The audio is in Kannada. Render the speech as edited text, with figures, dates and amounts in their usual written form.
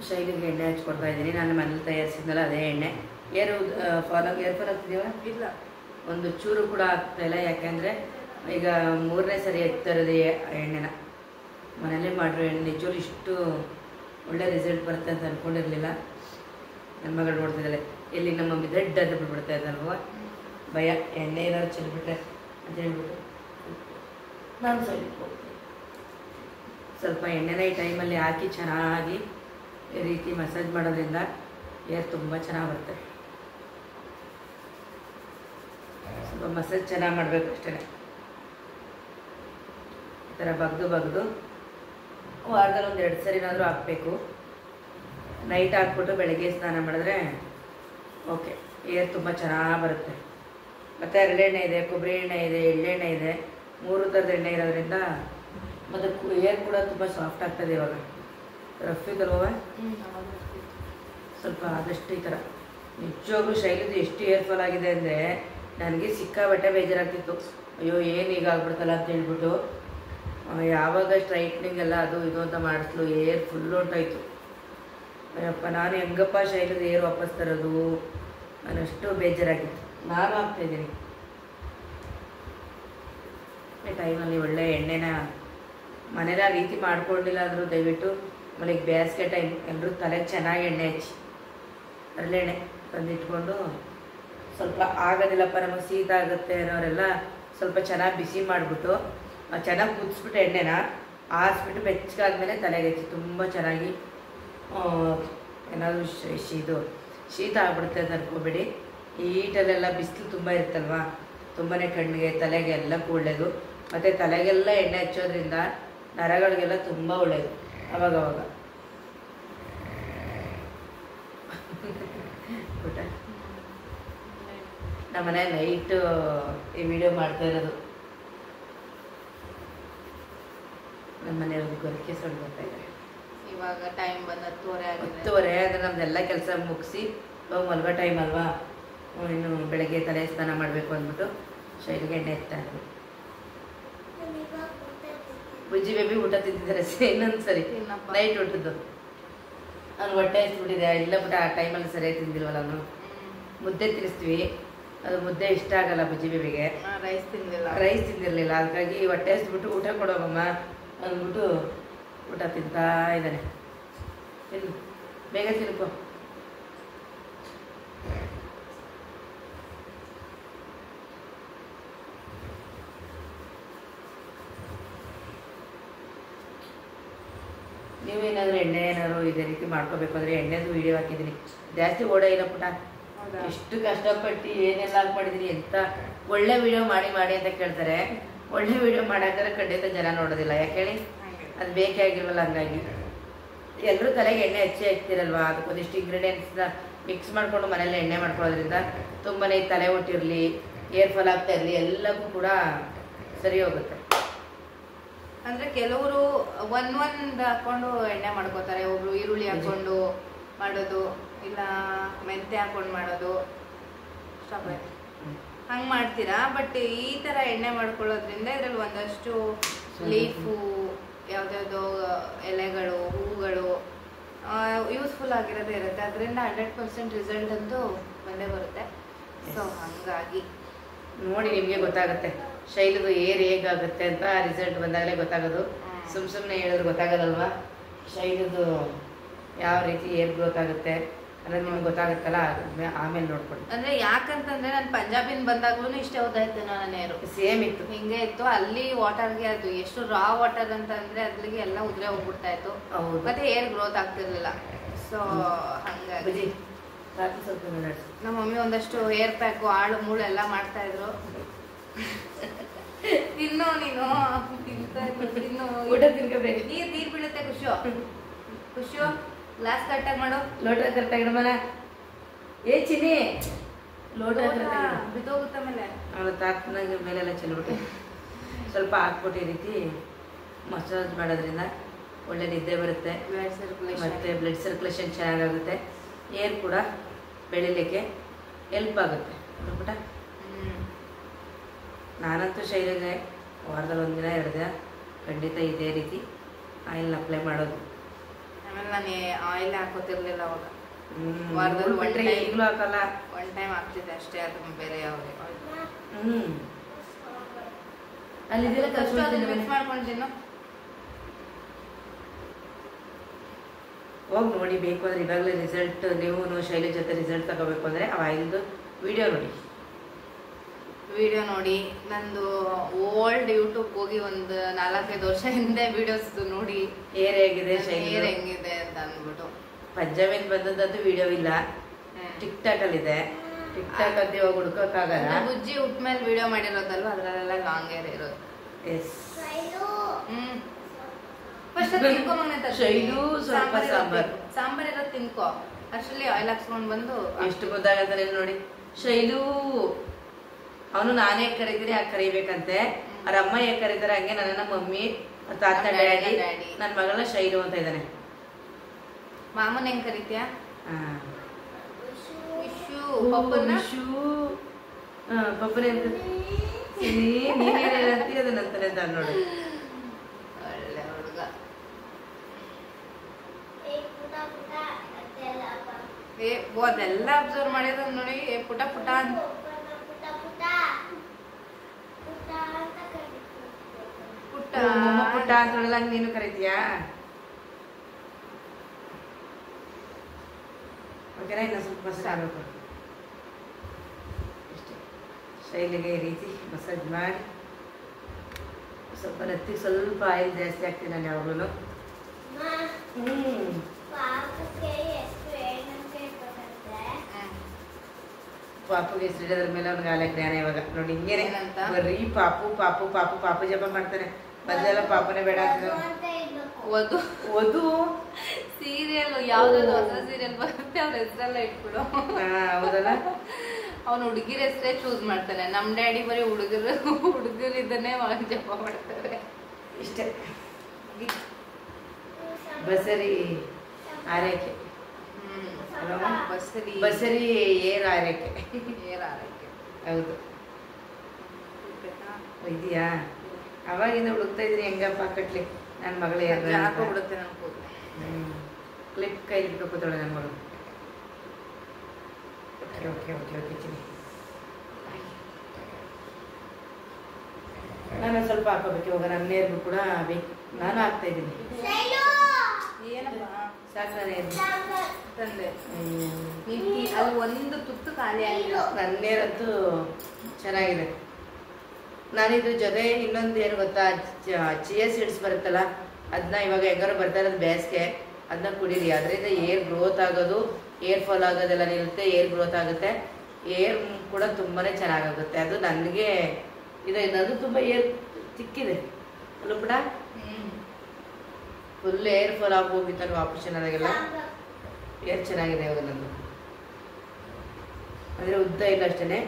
ಶೈಲಿಗೆ ಎಣ್ಣೆ ಹಚ್ಕೊಡ್ತಾ ಇದ್ದೀನಿ. ನಾನು ಮನೇಲಿ ತಯಾರಿಸಿದ್ನಲ್ಲ ಅದೇ ಎಣ್ಣೆ. ಏರ್ ಫಾಲ್ ಆಗ್ತಿದೀವ ಇಲ್ಲ, ಒಂದು ಚೂರು ಕೂಡ ಆಗ್ತಾಯಿಲ್ಲ. ಯಾಕೆಂದರೆ ಈಗ 3ನೇ ಸರಿ ಹಚ್ತಾ ಇರೋದು ಎಣ್ಣೆನ. ಮನೇಲಿ ಮಾಡಿರೋ ಎಣ್ಣೆ ನಿಜವೂ ಇಷ್ಟು ಒಳ್ಳೆ ರಿಸಲ್ಟ್ ಬರುತ್ತೆ ಅಂತ ಅಂದ್ಕೊಂಡಿರಲಿಲ್ಲ. ನನ್ನ ಮಗಳು ನೋಡ್ತಿದ್ದಾಳೆ, ಎಲ್ಲಿ ನಮ್ಮ ಮಮ್ಮಿ ದೊಡ್ಡ ಅಂತ ಬಿಡ್ಬಿಡ್ತಾ ಇದ್ದಲ್ವ, ಭಯ ಎಣ್ಣೆ ಏನಾದ್ರು ಚೆಲ್ಬಿಟ್ರೆ ಅಂತ ಹೇಳ್ಬಿಟ್ಟು ನಾನು ಸ್ವಲ್ಪ ಎಣ್ಣೆನ ಈ ಟೈಮಲ್ಲಿ ಹಾಕಿ ಚೆನ್ನಾಗಿ ಈ ರೀತಿ ಮಸಾಜ್ ಮಾಡೋದ್ರಿಂದ ಏರ್ ತುಂಬ ಚೆನ್ನಾಗಿ ಬರುತ್ತೆ. ಸ್ವಲ್ಪ ಮಸಾಜ್ ಚೆನ್ನಾಗಿ ಮಾಡಬೇಕು ಅಷ್ಟೇ. ಈ ಥರ ಬಗ್ದು ವಾರದಲ್ಲಿ ಒಂದು 2 ಸರಿನಾದರೂ ಹಾಕಬೇಕು. ನೈಟ್ ಹಾಕ್ಬಿಟ್ಟು ಬೆಳಗ್ಗೆ ಸ್ನಾನ ಮಾಡಿದ್ರೆ ಓಕೆ, ಏರ್ ತುಂಬ ಚೆನ್ನಾಗಿ ಬರುತ್ತೆ. ಮತ್ತು ಹರಳೆಣ್ಣೆ ಇದೆ, ಕೊಬ್ಬರಿ ಎಣ್ಣೆ ಇದೆ, ಎಳ್ಳೆಣ್ಣೆ ಇದೆ, 3 ಥರದ ಎಣ್ಣೆ ಇರೋದ್ರಿಂದ ಮತ್ತು ಏರ್ ಕೂಡ ತುಂಬ ಸಾಫ್ಟ್ ಆಗ್ತದೆ. ಇವಾಗ ರಫ್ ಇದಲ್ವ, ಸ್ವಲ್ಪ ಆದಷ್ಟು ಈ ಥರ. ನಿಜವಾಗ್ಲೂ ಶೈಲಿದು ಎಷ್ಟು ಏರ್ ಫಾಲ್ ಆಗಿದೆ ಅಂದರೆ ನನಗೆ ಸಿಕ್ಕಾಬಟ್ಟೆ ಬೇಜಾರಾಗ್ತಿತ್ತು. ಅಯ್ಯೋ ಏನು ಈಗ ಆಗ್ಬಿಡ್ತಲ್ಲ ಅಂತ ಹೇಳ್ಬಿಟ್ಟು ಯಾವಾಗ ಸ್ಟ್ರೈಟ್ನಿಂಗ್ ಎಲ್ಲ ಅದು ಇದು ಅಂತ ಮಾಡಿಸ್ಲು ಏರ್ ಫುಲ್ ಹೊಂಟಾಯಿತು. ಅಯ್ಯಪ್ಪ, ನಾನು ಹೆಂಗಪ್ಪ ಶೈಲಿದು ಏರ್ ವಾಪಸ್ ತರೋದು ನಾನಷ್ಟು ಬೇಜಾರಾಗಿತ್ತು. ನಾನು ಹಾಕ್ತಾಯಿದ್ದೀನಿ ಈ ಟೈಮಲ್ಲಿ ಒಳ್ಳೆ ಎಣ್ಣೆನ. ಮನೇಲಿ ಆ ರೀತಿ ಮಾಡ್ಕೊಂಡಿಲ್ಲ ಅಂದರೂ ದಯವಿಟ್ಟು ಮನೆಗೆ ಬೇಸಿಗೆ ಟೈಮ್ ಎಲ್ಲರೂ ತಲೆಗೆ ಚೆನ್ನಾಗಿ ಎಣ್ಣೆ ಹಚ್ಚಿ ಹರಳೆಣ್ಣೆ ತಂದಿಟ್ಕೊಂಡು, ಸ್ವಲ್ಪ ಆಗೋದಿಲ್ಲಪ್ಪ ನಮಗೆ ಶೀತ ಆಗುತ್ತೆ ಅನ್ನೋರೆಲ್ಲ ಸ್ವಲ್ಪ ಚೆನ್ನಾಗಿ ಬಿಸಿ ಮಾಡಿಬಿಟ್ಟು ಚೆನ್ನಾಗಿ ಕುದಿಸ್ಬಿಟ್ಟು ಎಣ್ಣೆನ ಆರಿಸ್ಬಿಟ್ಟು ಬೆಚ್ಚಗಾದ್ಮೇಲೆ ತಲೆಗೆ ಹಚ್ಚಿ ತುಂಬ ಚೆನ್ನಾಗಿ ಏನಾದರೂ ಇದು ಶೀತ ಆಗ್ಬಿಡುತ್ತೆ ಅಂತ ಅನ್ಕೋಬೇಡಿ. ಈ ಹೀಟಲ್ಲೆಲ್ಲ ಬಿಸಿಲು ತುಂಬ ಇರುತ್ತಲ್ವ, ತುಂಬಾ ಕಣ್ಣಿಗೆ ತಲೆಗೆ ಎಲ್ಲಕ್ಕೂ ಒಳ್ಳೆಯದು. ಮತ್ತು ತಲೆಗೆಲ್ಲ ಎಣ್ಣೆ ಹಚ್ಚೋದ್ರಿಂದ ನರಗಳಿಗೆಲ್ಲ ತುಂಬ ಒಳ್ಳೆಯದು. ಅವಾಗವಾಗ ಊಟ ನಮ್ಮನೆ ನೈಟು ಈ ವಿಡಿಯೋ ಮಾಡ್ತಾ ಇರೋದು. ನಮ್ಮ ಮನೆಯವ್ರಿಗೆ ಗೊರಕೆ ಸೊಳ್ಳು ಬರ್ತಾ ಇದ್ದಾರೆ. ಇವಾಗ ಟೈಮ್ ಬಂದು 10:30 ಅಂದರೆ ನಮ್ದೆಲ್ಲ ಕೆಲಸ ಮುಗಿಸಿ ಇವಾಗ ಮಲ್ಗೋ ಟೈಮ್ ಅಲ್ವಾ, ಇನ್ನು ಬೆಳಗ್ಗೆ ತಲೆ ಸ್ನಾನ ಮಾಡಬೇಕು ಅಂದ್ಬಿಟ್ಟು ಶೈಲಿಗೆ ಎಣ್ಣೆ ಎತ್ತಾ ಇರೋದು. ಬುಜ್ಜಿ ಬೇಬಿ ಊಟ ತಿಂತಿದ್ದಾರೆ ಇನ್ನೊಂದು ಸರಿ ನೈಟ್ ಊಟದ್ದು. ನಾನು ಹೊಟ್ಟೆ ಹಸ್ಬಿಟ್ಟಿದೆ, ಇಲ್ಲ ಬಿಟ್ಟು ಆ ಟೈಮಲ್ಲಿ ಸರಿಯಾಗಿ ತಿಂದಿಲ್ವಲ್ಲ. ನಾನು ಮುದ್ದೆ ತಿನ್ನಿಸ್ತೀವಿ, ಅದು ಮುದ್ದೆ ಇಷ್ಟ ಆಗಲ್ಲ ಬುಜ್ಜಿ ಬೇಬಿಗೆ. ರೈಸ್ ತಿಂದಿರಲಿಲ್ಲ, ಹಾಗಾಗಿ ಹೊಟ್ಟೆ ಹಸ್ಬಿಟ್ಟು ಊಟ ಕೊಡೋಗಮ್ಮ ಅಂದ್ಬಿಟ್ಟು ಊಟ ತಿಂತಾ ಇದ್ದಾನೆ. ತಿನ್ನು, ಬೇಗ ತಿನ್ಕೋ. ನೀವೇನಾದರೂ ಎಣ್ಣೆ ಏನಾದ್ರು ಇದೇ ರೀತಿ ಮಾಡ್ಕೋಬೇಕು ಅಂದರೆ ಎಣ್ಣೆದು ವೀಡಿಯೋ ಹಾಕಿದ್ದೀನಿ. ಜಾಸ್ತಿ ಓಡ ಇಲ್ಲ ಪುಟ, ಎಷ್ಟು ಕಷ್ಟಪಟ್ಟು ಏನೆಲ್ಲ ಹಾಕ್ಮಾಡಿದ್ದೀನಿ. ಎಂಥ ಒಳ್ಳೆ ವೀಡಿಯೋ ಮಾಡಿ ಅಂತ ಕೇಳ್ತಾರೆ. ಒಳ್ಳೆ ವೀಡಿಯೋ ಮಾಡಾಕಿದ್ರೆ ಖಂಡಿತ ಜನ ನೋಡೋದಿಲ್ಲ. ಯಾಕೆ ಹೇಳಿ, ಅದು ಬೇಕೇ ಆಗಿಲ್ವಲ್ಲ. ಹಂಗಾಗಿ ಎಲ್ಲರೂ ತಲೆಗೆ ಎಣ್ಣೆ ಹಚ್ತಿರಲ್ವ, ಅದಕ್ಕೊಂದಿಷ್ಟು ಇಂಗ್ರೀಡಿಯೆಂಟ್ಸ್ನ ಮಿಕ್ಸ್ ಮಾಡಿಕೊಂಡು ಮನೇಲಿ ಎಣ್ಣೆ ಮಾಡ್ಕೊಳ್ಳೋದ್ರಿಂದ ತುಂಬಾ ತಲೆ ಒಟ್ಟಿರಲಿ, ಏರ್ ಫಾಲ್ ಆಗ್ತಾ ಇರಲಿ, ಎಲ್ಲಕ್ಕೂ ಕೂಡ ಸರಿ ಹೋಗುತ್ತೆ. ಅಂದರೆ ಕೆಲವರು ಒಂದು ಹಾಕ್ಕೊಂಡು ಎಣ್ಣೆ ಮಾಡ್ಕೋತಾರೆ, ಒಬ್ರು ಈರುಳ್ಳಿ ಹಾಕ್ಕೊಂಡು ಮಾಡೋದು, ಇಲ್ಲ ಮೆಂತೆ ಹಾಕ್ಕೊಂಡು ಮಾಡೋದು, ಹಂಗೆ ಮಾಡ್ತೀರಾ. ಬಟ್ ಈ ಥರ ಎಣ್ಣೆ ಮಾಡ್ಕೊಳ್ಳೋದ್ರಿಂದ ಇದರಲ್ಲಿ ಒಂದಷ್ಟು ಲೀಫು, ಯಾವುದ್ಯಾವುದೋ ಎಲೆಗಳು, ಹೂಗಳು ಯೂಸ್ಫುಲ್ ಆಗಿರೋದೇ ಇರುತ್ತೆ. ಅದರಿಂದ 100% ರಿಸಲ್ಟ್ ಅಂತೂ ಬಂದೇ ಬರುತ್ತೆ. ಸೊ ಹಾಗಾಗಿ ನೋಡಿ ನಿಮಗೆ ಗೊತ್ತಾಗುತ್ತೆ ಶೈಲಿದು ಏರ್ ಹೇಗಾಗುತ್ತೆ ಅಂತ. ರಿಸಲ್ಟ್ ಬಂದಾಗಲೇ ಗೊತ್ತಾಗೋದು, ಸುಮ್ಮನೆ ಹೇಳಿದ್ರೆ ಗೊತ್ತಾಗೋದಲ್ವಾ ಶೈಲಿದು ಯಾವ ರೀತಿ ಏರ್ ಗ್ರೋತ್ ಆಗುತ್ತೆ ಅನ್ನೋದು ನಿಮ್ಗೆ ಗೊತ್ತಾಗುತ್ತಲ್ಲ. ಆಮೇಲೆ ನೋಡ್ಕೊಳ್ಳಿ. ಅಂದರೆ ಯಾಕಂತಂದರೆ ನಾನು ಪಂಜಾಬಿನ ಬಂದಾಗ್ಲೂ ಇಷ್ಟೇ ಓದಾಯ್ತು ನನ್ನ ನೇರು ಸೇಮ್ ಇತ್ತು, ಹಿಂಗೆ ಇತ್ತು. ಅಲ್ಲಿ ವಾಟರ್ಗೆ ಅದು ಎಷ್ಟು ರಾ ವಾಟರ್ ಅಂತಂದರೆ ಅದ್ರಿಗೆ ಎಲ್ಲ ಉದುರೆ ಹೋಗ್ಬಿಡ್ತಾ ಇತ್ತು, ಮತ್ತೆ ಏರ್ ಗ್ರೋತ್ ಆಗ್ತಿರ್ಲಿಲ್ಲ. ಸೊ ಹಂಗಾಗಿ ನಮ್ಮ ಮಮ್ಮಿ ಒಂದಷ್ಟು ಹೇರ್ ಪ್ಯಾಕು, ಆಳು ಮೂಳು ಎಲ್ಲ ಮಾಡ್ತಾ ಇದ್ರು. ತಿನ್ನು ನೀನು, ತಿನ್ನು, ಊಟ ತಿನ್ಕೋಬೇಕು. ನೀರ್ ಬೀಳುತ್ತೆ. ಖುಷು ಗ್ಲಾಸ್ ಕರೆಕ್ಟಾಗಿ ಮಾಡು, ಲೋಟ ಕರೆಕ್ಟಾಗಿ ಮನ. ಏ ಚಿನಿ, ಲೋಟ ಬಿದ್ದೋಗುತ್ತೆ. ಮೇಲೆ ಅವಳು ತಾತನಾಗ ಮೇಲೆಲ್ಲ ಚೆಲ್ಬಿಟ್ಟು ಸ್ವಲ್ಪ ಹಾಕ್ಬಿಟ್ಟು ಈ ರೀತಿ ಮಸಾಜ್ ಮಾಡೋದ್ರಿಂದ ಒಳ್ಳೆ ನಿದ್ದೆ ಬರುತ್ತೆ, ಮತ್ತು ಬ್ಲಡ್ ಸರ್ಕ್ಯುಲೇಷನ್ ಚೆನ್ನಾಗಾಗುತ್ತೆ, ಏರ್ ಕೂಡ ಬೆಳಿಲಿಕ್ಕೆ ಹೆಲ್ಪ್ ಆಗುತ್ತೆ. ನೋಡ್ಬಿಟ್ಟ, ನಾನಂತೂ ಶೈಲಿಗೆ ವಾರದಲ್ಲಿ 1 ದಿನ 2 ದಿನ ಖಂಡಿತ ಇದೇ ರೀತಿ ಆಯಿಲ್ನ ಅಪ್ಲೈ ಮಾಡೋದು. ಆಮೇಲೆ ನಾನು ಆಯಿಲ್ ಹಾಕೋತಿರ್ಲಿಲ್ಲ ಅವಾಗ. ಹ್ಮ್ ವಾರದಲ್ಲಿ one ಬಿಟ್ರೆ time. ಈಗಲೂ ಹಾಕಲ್ಲ. ಒನ್ ಟೈಮ್ ಆಗ್ತಿದೆ ಅಷ್ಟೇ, ಅದು ಬೇರೆ ಯಾವುದೇ ಹ್ಮ್ ಅಲ್ಲಿದೆಲ್ಲ ಮಿಕ್ಸ್ ಮಾಡ್ಕೊಂಡಿದ್ದೀನೋ. ಹೋಗಿ ನೋಡಿ, ಬೇಕು ಅಂದ್ರೆ ಇವಾಗಲೇ ರಿಸಲ್ಟ್, ನೀವು ಶೈಲಿ ಜೊತೆ ರಿಸಲ್ಟ್ ತಗೋಬೇಕು ಅಂದ್ರೆ ಆ ಆಯಿಲ್ದು ವಿಡಿಯೋ ನೋಡಿ. ವಿಡಿಯೋ ನೋಡಿ, ನಂದು ಓಲ್ಡ್ ಯೂಟ್ಯೂಬ್ ಹೋಗಿ ಒಂದು 4-5 ವರ್ಷ ಹಿಂದೆ ವಿಡಿಯೋಸ್ ನೋಡಿ ಏರ್ ಹೇಗಿದೆ ಶೈಲಿ, ಹೇರ್ ಹೆಂಗಿದೆ ಅಂತ ಅಂದ್ಬಿಟ್ಟು. ಪಂಜಾಬಿಂದ ಬಂದದ್ದು ವಿಡಿಯೋ ಇಲ್ಲ, ಟಿಕ್ ಟಾಕ್ ಅಲ್ಲಿ ಇದೆ. ಟಿಕ್ ಟಾಕ್ ಅಲ್ಲಿ ಹೋಗಿ ಹುಡ್ಕೋಕ್ಕಾಗಲ್ಲ. ಬುಜ್ಜಿ ಉಟ್ಮೇಲೆ ವಿಡಿಯೋ ಮಾಡಿರೋದಲ್ವ, ಅದ್ರಲ್ಲೆಲ್ಲ ಲಾಂಗ್ ಹೇರ್ ಇರೋದು. ಎಸ್ ಶೈಲು ಸ್ವಲ್ಪ ಸಾಂಬಾರ್ ಇರೋದು ತಿನ್ಕೋ, ಅಷ್ಟರಲ್ಲಿ ಆಯಿಲ್ ಹಾಕ್ಸ್ಕೊಂಡ್ ಬಂದು. ಎಷ್ಟು ಗೊತ್ತಾಗತ್ತಾನೆ ನೋಡಿ. ಶೈಲು ಅವನು ನಾನೇ ಕರೀತೀನಿ, ಆಗ ಕರಿಬೇಕಂತೆ. ಅವ್ರ ಅಮ್ಮ ಹೇಗ್ ಕರೀತಾರೆ ಹಂಗೆ ನನ್ನ ಮಮ್ಮಿ, ತಾತ, ಡ್ಯಾಡಿ. ನನ್ನ ಮಗಳನ್ನ ಶೈಲು ಅಂತ ಇದ್ದಾನೆ. ಮಾಮನ್ ಹೆಂಗ್ ಕರಿತೀಯ? ಪಪ್ಪನೇ ಅಂತ ನೀನೇನಂತಿ ಅದನ್ನಂತಾನೆ ಅಂತ ನೋಡು. ಒಳ್ಳೆ ಹುಡುಗ. ಅದೆಲ್ಲ ಅಬ್ಸರ್ವ್ ಮಾಡಿದ ನೋಡಿ. ಪುಟ ಪುಟ ಅಂತ ಪುಟ್ಟ ಅಂತ ಹೇಳಲ್ಲ, ನೀನು ಕರಿತೀಯಾ? ಓಕೆನಾ? ಇನ್ನು ಸ್ವಲ್ಪ ಮಸಾಲೆ ಆಗಬೇಕು ಇಷ್ಟೇ. ಶೈಲಿಗೆ ಈ ರೀತಿ ಮಸಾಜ್ ಮಾಡಿ ಸ್ವಲ್ಪ ನೆತ್ತಿಗೆ ಸ್ವಲ್ಪ ಆಯಿಲ್ ಜಾಸ್ತಿ ಹಾಕ್ತೀನಿ ನಾನು ಯಾವಾಗಲೂ. ಪಾಪುಗೆ ಹೆಸರು ಅದ್ರ ಮೇಲೆ ಅವ್ನಿಗೆ ಆಲೆ ಜ್ಞಾನ ಇವಾಗ ನೋಡಿ. ಹಿಂಗೇನೆ ಬರೀ ಪಾಪು ಪಾಪು ಪಾಪು ಪಾಪು ಜಪ ಮಾಡ್ತಾನೆ. ಮೊದಲೆಲ್ಲ ಪಾಪನೇ ಬೇಡ ಅಂತ. ವಧು ವಧು ಸೀರಿಯಲ್ ಯಾವ್ದಾದ್ರು ಹೊಸ ಸೀರಿಯಲ್ ಬರುತ್ತೆ, ಅವ್ರ ಹೆಸರೆಲ್ಲ ಇಟ್ಬಿಡು. ಹೌದಲ್ಲ, ಅವ್ನು ಹುಡುಗಿರ ಹೆಸರೇ ಚೂಸ್ ಮಾಡ್ತಾನೆ. ನಮ್ ಡ್ಯಾಡಿ ಬರೀ ಹುಡುಗರಿದ್ದನ್ನೇ ಜಪ ಮಾಡ್ತಾರೆ. ಇಷ್ಟೇ. ಬಸರಿ ಆರೈಕೆ, ಬಸರಿ ಏರ್ ಆರೈಕೆ, ಹೌದು. ಇದೆಯಾ? ಅವಾಗಿಂದ ಹುಡುಕ್ತಾ ಇದ್ದೀನಿ ಹೆಂಗಪ್ಪ ಕಟ್ಲಿ ನನ್ನ ಮಗಳ ಬಿಡುತ್ತೆ. ಕ್ಲಿಪ್ ಕೈಲಿ ಕೂತಾಳೆ ನನ್ನ ಮಗಳು. Okay okay okay okay Chini, ನಾನು ಸ್ವಲ್ಪ ಹಾಕೋಬೇಕು ಇವಾಗ. ನನ್ನ ನೇರ್ಗೂ ಕೂಡ ಬೇಕು, ನಾನು ಹಾಕ್ತಾ ಇದ್ದೀನಿ. ಸಾಕು ತಂದೆ ಅದು ಒಂದು ತುತ್ತು ಖಾಲಿ ಆಗಿಲ್ಲ. ನನ್ನ ನೇರಂತೂ ಚೆನ್ನಾಗಿದೆ. ನಾನಿದ್ರ ಜೊತೆ ಇನ್ನೊಂದು ಏನು ಗೊತ್ತಾ, ಚಿಯಾ ಸೀಡ್ಸ್ ಬರುತ್ತಲ್ಲ, ಅದನ್ನ ಇವಾಗ ಹೆಂಗಾರು ಬರ್ತಾ ಇರೋದು ಬೇಸಿಗೆ, ಅದನ್ನ ಕುಡೀರಿ. ಅದರಿಂದ ಏರ್ ಗ್ರೋತ್ ಆಗೋದು, ಏರ್ ಫಾಲ್ ಆಗೋದೆಲ್ಲ ನಿಲ್ಲುತ್ತೆ, ಏರ್ ಗ್ರೋತ್ ಆಗುತ್ತೆ, ಏರ್ ಕೂಡ ತುಂಬಾ ಚೆನ್ನಾಗಾಗುತ್ತೆ. ಅದು ನನಗೆ ಇದು ಅದು ತುಂಬ ಏರ್ ಚಿಕ್ಕಿದೆ ಅಲ್ಲ ಕೂಡ, ಫುಲ್ ಏರ್ ಫಾಲ್ ಆಗಿ ಹೋಗಿತ್ತು ಆಪರೇಷನ್ ಆದಾಗೆಲ್ಲ. ಏರ್ ಚೆನ್ನಾಗಿದೆ ಇವಾಗ ನಂದು, ಅಂದರೆ ಉದ್ದ ಇಲ್ಲ ಅಷ್ಟೇ.